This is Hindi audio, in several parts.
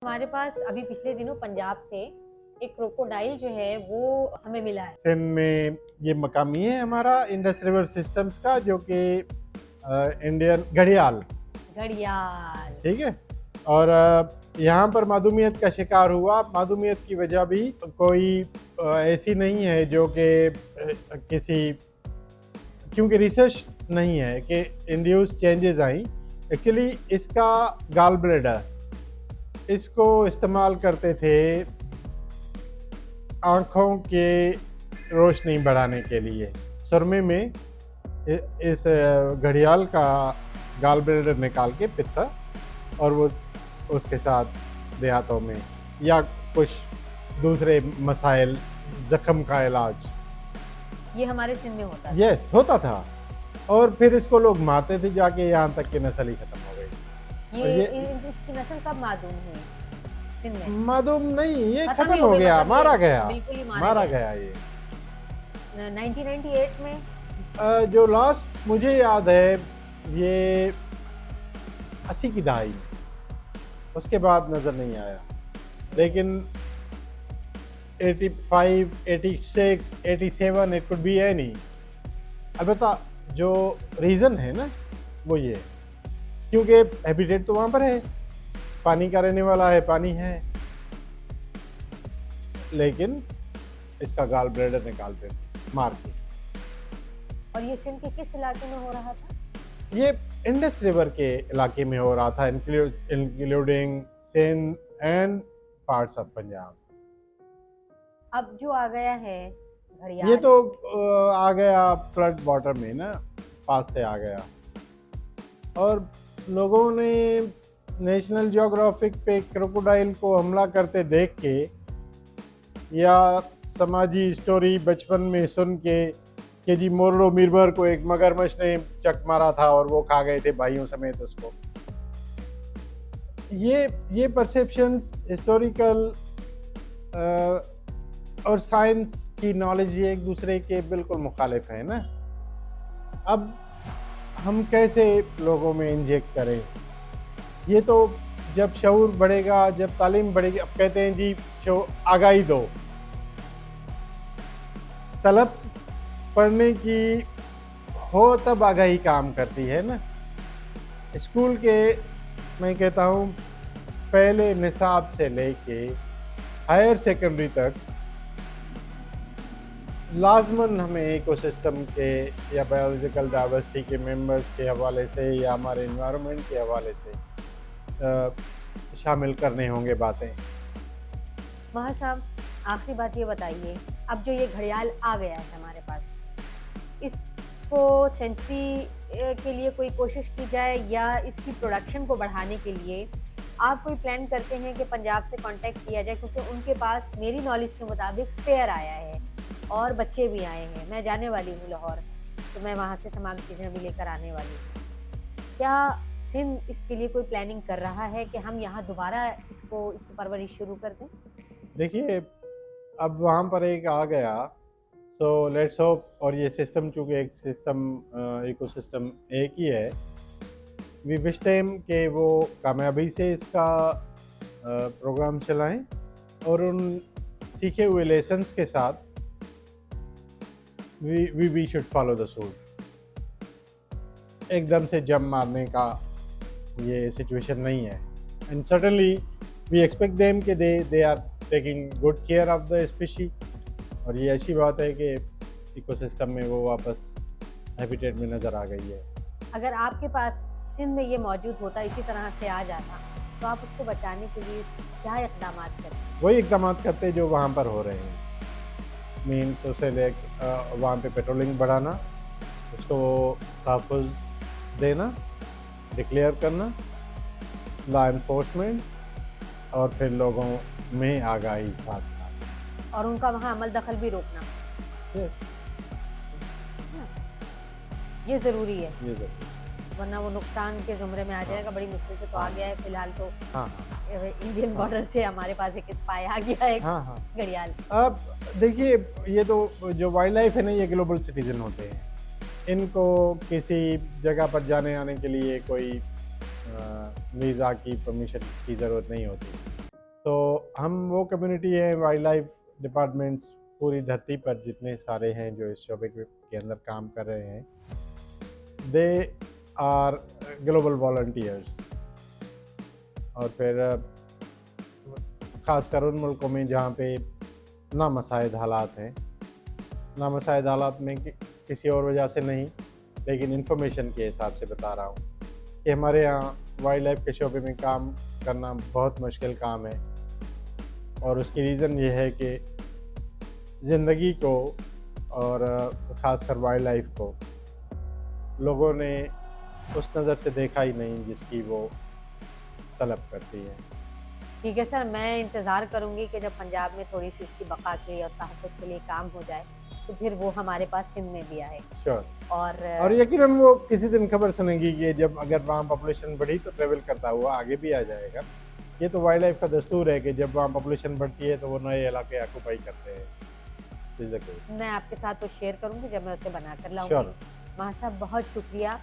हमारे पास अभी पिछले दिनों पंजाब से एक क्रोकोडाइल जो है वो हमें मिला है। सिंध में ये मकामी है हमारा इंडस रिवर सिस्टम्स का, जो कि इंडियन घड़ियाल, घड़ियाल। ठीक है। और यहाँ पर मासूमियत का शिकार हुआ। मासूमियत की वजह भी कोई ऐसी नहीं है जो कि किसी, क्योंकि रिसर्च नहीं है कि इंड्यूस चेंजेस आई। एक्चुअली इसका गाल ब्लैडर, इसको इस्तेमाल करते थे आँखों के रोशनी बढ़ाने के लिए। सुरमे में इस घड़ियाल का गाल ब्लैडर निकाल के पित्ता, और वो उसके साथ देहातों में या कुछ दूसरे मसाइल, जख्म का इलाज, ये हमारे सिंध में होता है। यस होता था। और फिर इसको लोग मारते थे जाके, यहाँ तक कि नस्ल ही खत्म हो गई। और इसकी नस्ल कब मादूम हुई सिंध में? मालूम नहीं, ये खत्म खत्म ही हो गई, गया, मतलब मारा ये गया, बिल्कुल ही मारा गया ये। 1998 में जो लास्ट मुझे याद है ये 80 की दहाई में, उसके बाद नज़र नहीं आया। लेकिन 85, 86, 87, इट कुड बी एनी। अलबत्ता जो रीज़न है ना वो ये है, क्योंकि हैबिटेट तो वहाँ पर है, पानी का रहने वाला है, पानी है, लेकिन इसका गाल ब्लैडर निकालते मार के। और ये सिंध के किस इलाके में हो रहा था? ये इंडस रिवर के इलाके में हो रहा था, including Sindh and parts of Punjab. अब जो आ गया है घड़ियाल, ये तो आ गया फ्लड वाटर में ना, पास से आ गया। और लोगों ने नेशनल ज्योग्राफिक पे क्रोकोडाइल को हमला करते देख के, या समाजी स्टोरी बचपन में सुन के कि जी मोरलो मीरबर को एक मगरमच्छ ने चक मारा था और वो खा गए थे भाइयों समेत उसको, ये परसेप्शंस हिस्टोरिकल और साइंस की नॉलेज ये एक दूसरे के बिल्कुल मुखालिफ है ना। अब हम कैसे लोगों में इंजेक्ट करें? ये तो जब शऊर बढ़ेगा, जब तालीम बढ़ेगी। अब कहते हैं जी आगाही दो, तलब पढ़ने की हो तब आगाही काम करती है ना। स्कूल के, मैं कहता हूँ, पहले निसाब से लेके हायर सेकेंडरी तक लाजमन हमें इकोसिस्टम के या बायोलॉजिकल डाइवर्सिटी के मेंबर्स के हवाले से या हमारे इन्वायरमेंट के हवाले से शामिल करने होंगे बातें। महर साहब, आखिरी बात ये बताइए, अब जो ये घड़ियाल आ गया है हमारे पास, इसको सेंचुरी के लिए कोई कोशिश की जाए या इसकी प्रोडक्शन को बढ़ाने के लिए आप कोई प्लान करते हैं कि पंजाब से कांटेक्ट किया जाए? क्योंकि उनके पास मेरी नॉलेज के मुताबिक पेयर आया है और बच्चे भी आए हैं। मैं जाने वाली हूँ लाहौर, तो मैं वहाँ से तमाम चीज़ें भी लेकर आने वाली हूँ। क्या सिंध इसके लिए कोई प्लानिंग कर रहा है कि हम यहाँ दोबारा इसकी परवरिश शुरू कर दें? देखिए, अब वहाँ पर एक आ गया, तो लेट्स होप। और ये सिस्टम चूँकि एक सिस्टम, इकोसिस्टम एक ही है, वी विश देम कि वो कामयाबी से इसका प्रोग्राम चलाएं और उन सीखे हुए लेसन्स के साथ we should follow the suit. एकदम से जंप मारने का ये सिचुएशन नहीं है। And certainly we expect them कि they are taking good care of the species. और ये अच्छी बात है कि इकोसिस्टम में वो वापस हैबिटेट में नज़र आ गई है। अगर आपके पास सिंध में ये मौजूद होता, इसी तरह से आ जाता, तो आप उसको बचाने के लिए क्या इक़दाम करते? वही इक़दाम करते जो वहाँ पर हो रहे हैं। मीन्स उसे ले वहाँ पे पेट्रोलिंग बढ़ाना, उसको तहफ़्फ़ुज़ देना, डिक्लेयर करना, लॉ एनफोर्समेंट, और फिर लोगों में आगाही साथ साथ, और उनका वहाँ अमल दखल भी रोकना। yes, ये ज़रूरी है, ये ज़रूरी। वरना वो नुकसान के ज़ुमरे में आ जाएगा। बड़ी मुश्किल से तो आ गया है फिलहाल तो। हाँ इंडियन बॉर्डर से हमारे पास एक स्पाई आ गया है, हाँ। घड़ियाल। अब देखिए, ये तो जो वाइल्ड लाइफ है ना, ये ग्लोबल सिटीजन होते हैं। इनको किसी जगह पर जाने आने के लिए कोई वीज़ा की परमिशन की ज़रूरत नहीं होती। तो हम वो कम्युनिटी है, वाइल्ड लाइफ डिपार्टमेंट्स पूरी धरती पर जितने सारे हैं जो इस शोबे के अंदर काम कर रहे हैं, दे आर ग्लोबल वॉलंटियर्स। और फिर ख़ासकर उन मुल्कों में जहाँ पे नामसाइद हालात हैं, नामसाइद हालात में किसी और वजह से नहीं, लेकिन इन्फॉर्मेशन के हिसाब से बता रहा हूँ कि हमारे यहाँ वाइल्ड लाइफ के शोबे में काम करना बहुत मुश्किल काम है। और उसकी रीज़न ये है कि ज़िंदगी को और ख़ासकर वाइल्ड लाइफ को लोगों ने उस नज़र से देखा ही नहीं जिसकी वो तलब करती है। ठीक है सर, मैं इंतज़ार करूँगी कि जब पंजाब में थोड़ी-सी इसकी बक़ा के लिए और तहफ़्फ़ुज़ के लिए काम हो जाए, तो फिर वो हमारे पास सिंध में भी आए। श्योर। और यकीनन वो किसी दिन खबर सुनेंगी कि जब अगर वहाँ पॉपुलेशन बढ़ी तो ट्रैवल करता हुआ आगे भी आ जाएगा। ये तो वाइल्ड लाइफ का दस्तूर है कि जब वहाँ पॉपुलेशन बढ़ती है तो वो नए इलाके ऑक्यूपाई करते हैं। Is the case. मैं आपके साथ वो शेयर करूँगी जब मैं उसे बना कर लाऊँगी। श्योर। माँ साहब बहुत शुक्रिया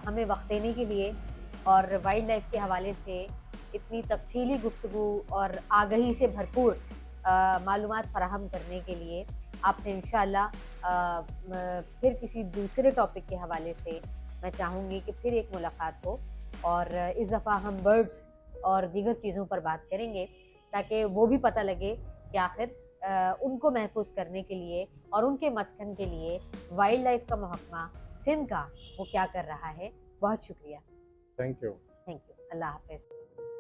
हमें वक़्त देने के लिए और वाइल्ड लाइफ़ के हवाले से इतनी तफ़सीली गुफ्तगू और आगाही से भरपूर मालूमात फ़राहम करने के लिए। आपसे इंशाअल्लाह फिर किसी दूसरे टॉपिक के हवाले से मैं चाहूँगी कि फिर एक मुलाकात हो और इस दफ़ा हम बर्ड्स और दीगर चीज़ों पर बात करेंगे, ताकि वो भी पता लगे कि आखिर उनको महफूज करने के लिए और उनके मस्कन के लिए वाइल्ड लाइफ का महकमा सिंध का वो क्या कर रहा है। बहुत शुक्रिया। Thank you. Thank you. अल्लाह हाफ़िज़।